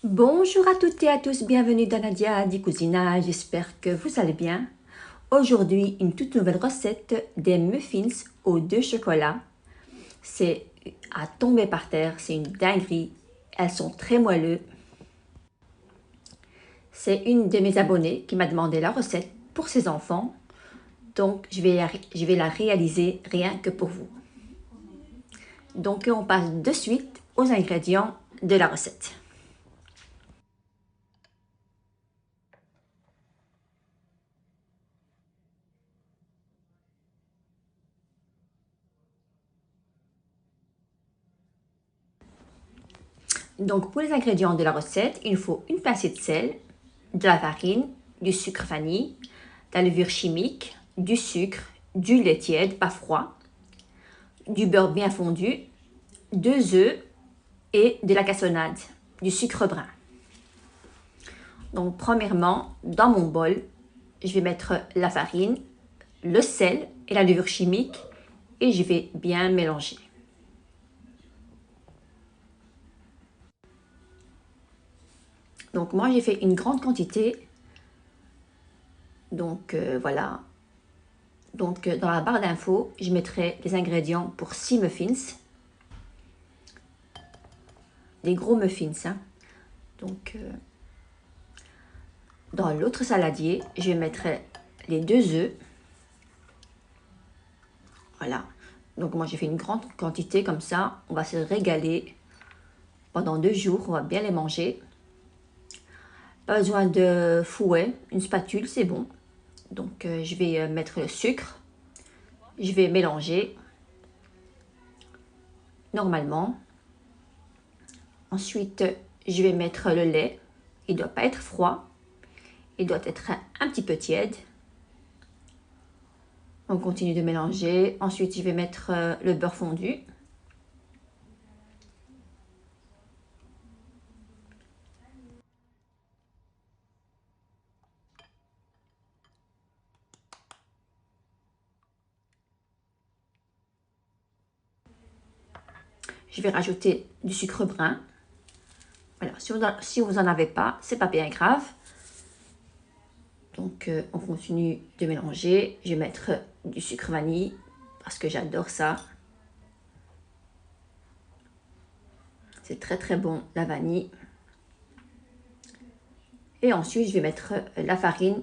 Bonjour à toutes et à tous, bienvenue dans Nadia di Cucina, j'espère que vous allez bien. Aujourd'hui, une toute nouvelle recette des muffins aux 2 chocolats. C'est à tomber par terre, c'est une dinguerie, elles sont très moelleux. C'est une de mes abonnées qui m'a demandé la recette pour ses enfants, donc je vais la réaliser rien que pour vous. Donc on passe de suite aux ingrédients de la recette. Donc pour les ingrédients de la recette, il faut une pincée de sel, de la farine, du sucre vanille, de la levure chimique, du sucre, du lait tiède, pas froid, du beurre bien fondu, 2 œufs et de la cassonade, du sucre brun. Donc premièrement, dans mon bol, je vais mettre la farine, le sel et la levure chimique et je vais bien mélanger. Donc moi j'ai fait une grande quantité, donc voilà. Donc dans la barre d'infos, je mettrai les ingrédients pour 6 muffins, des gros muffins. Hein. Donc dans l'autre saladier, je mettrai les 2 œufs. Voilà. Donc moi j'ai fait une grande quantité comme ça, on va se régaler pendant 2 jours, on va bien les manger. Pas besoin de fouet, une spatule, c'est bon. Donc je vais mettre le sucre, je vais mélanger normalement. Ensuite, je vais mettre le lait, il ne doit pas être froid, il doit être un petit peu tiède. On continue de mélanger. Ensuite, je vais mettre le beurre fondu. Je vais rajouter du sucre brun. Voilà, si vous n'en avez pas, c'est pas bien grave. Donc, on continue de mélanger. Je vais mettre du sucre vanille parce que j'adore ça. C'est très très bon, la vanille. Et ensuite, je vais mettre la farine.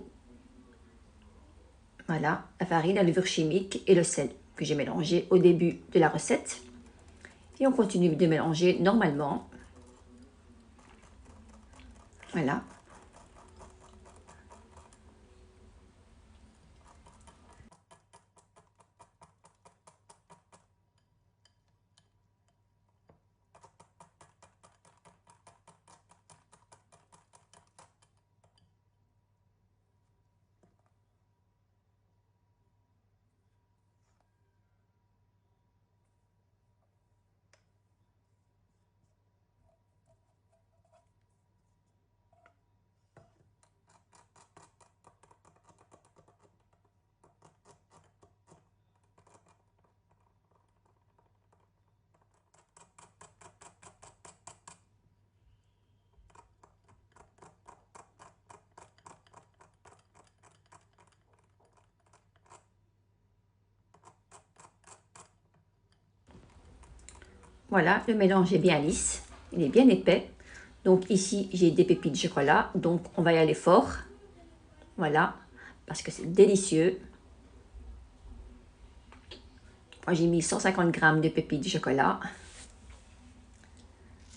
Voilà, la farine, la levure chimique et le sel que j'ai mélangé au début de la recette. Et on continue de mélanger normalement. Voilà. Voilà, le mélange est bien lisse, il est bien épais. Donc ici, j'ai des pépites de chocolat, donc on va y aller fort. Voilà, parce que c'est délicieux. Moi, j'ai mis 150 grammes de pépites de chocolat.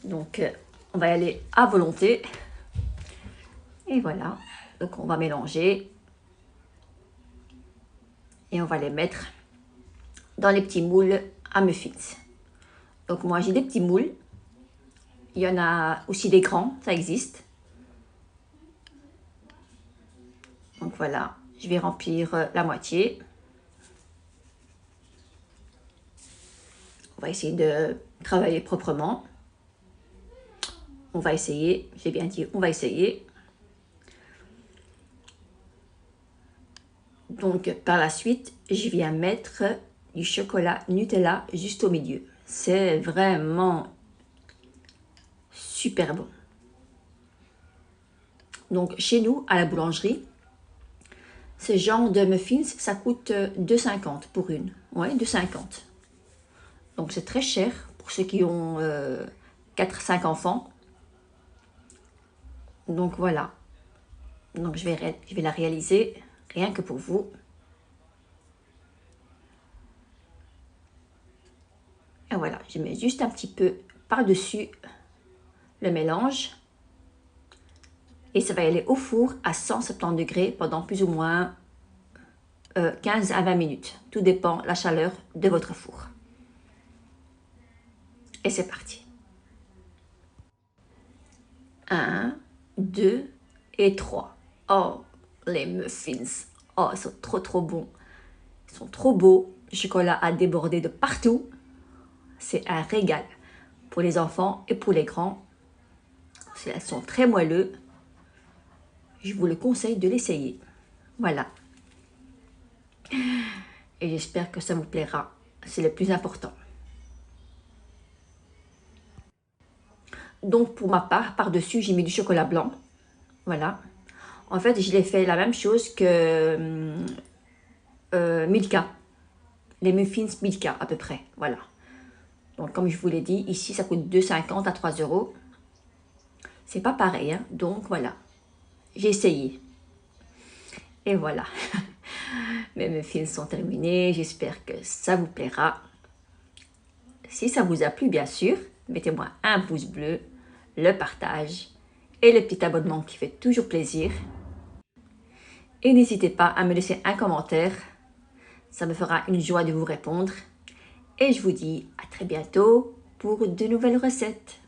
Donc, on va y aller à volonté. Et voilà, donc on va mélanger. Et on va les mettre dans les petits moules à muffins. Donc moi, j'ai des petits moules. Il y en a aussi des grands, ça existe. Donc voilà, je vais remplir la moitié. On va essayer de travailler proprement. On va essayer, j'ai bien dit, on va essayer. Donc par la suite, je viens mettre du chocolat Nutella juste au milieu. C'est vraiment super bon. Donc chez nous, à la boulangerie, ce genre de muffins, ça coûte 2,50 pour une. Ouais, 2,50. Donc c'est très cher pour ceux qui ont 4-5 enfants. Donc voilà. Donc je vais la réaliser rien que pour vous. Et voilà, je mets juste un petit peu par-dessus le mélange. Et ça va aller au four à 170 degrés pendant plus ou moins 15 à 20 minutes. Tout dépend de la chaleur de votre four. Et c'est parti. 1, 2 et 3. Oh, les muffins. Oh, ils sont trop bons. Ils sont trop beaux. Le chocolat a débordé de partout. C'est un régal pour les enfants et pour les grands. Elles sont très moelleux. Je vous le conseille de l'essayer. Voilà. Et j'espère que ça vous plaira. C'est le plus important. Donc pour ma part, par-dessus, j'ai mis du chocolat blanc. Voilà. En fait, je l'ai fait la même chose que Milka. Les muffins Milka à peu près. Voilà. Donc comme je vous l'ai dit, ici ça coûte 2,50 à 3 €. C'est pas pareil, hein. Donc voilà. J'ai essayé. Et voilà. Mes muffins sont terminés. J'espère que ça vous plaira. Si ça vous a plu, bien sûr, mettez-moi un pouce bleu, le partage et le petit abonnement qui fait toujours plaisir. Et n'hésitez pas à me laisser un commentaire. Ça me fera une joie de vous répondre. Et je vous dis à très bientôt pour de nouvelles recettes.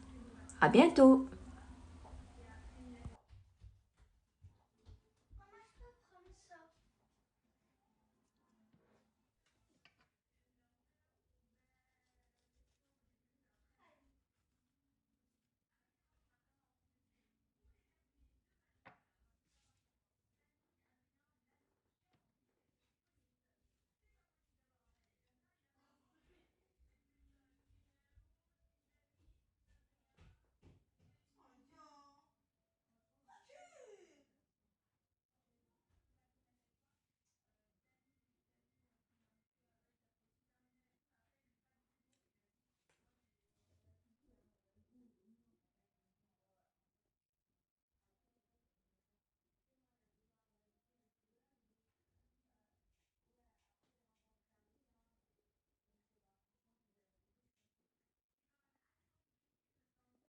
À bientôt!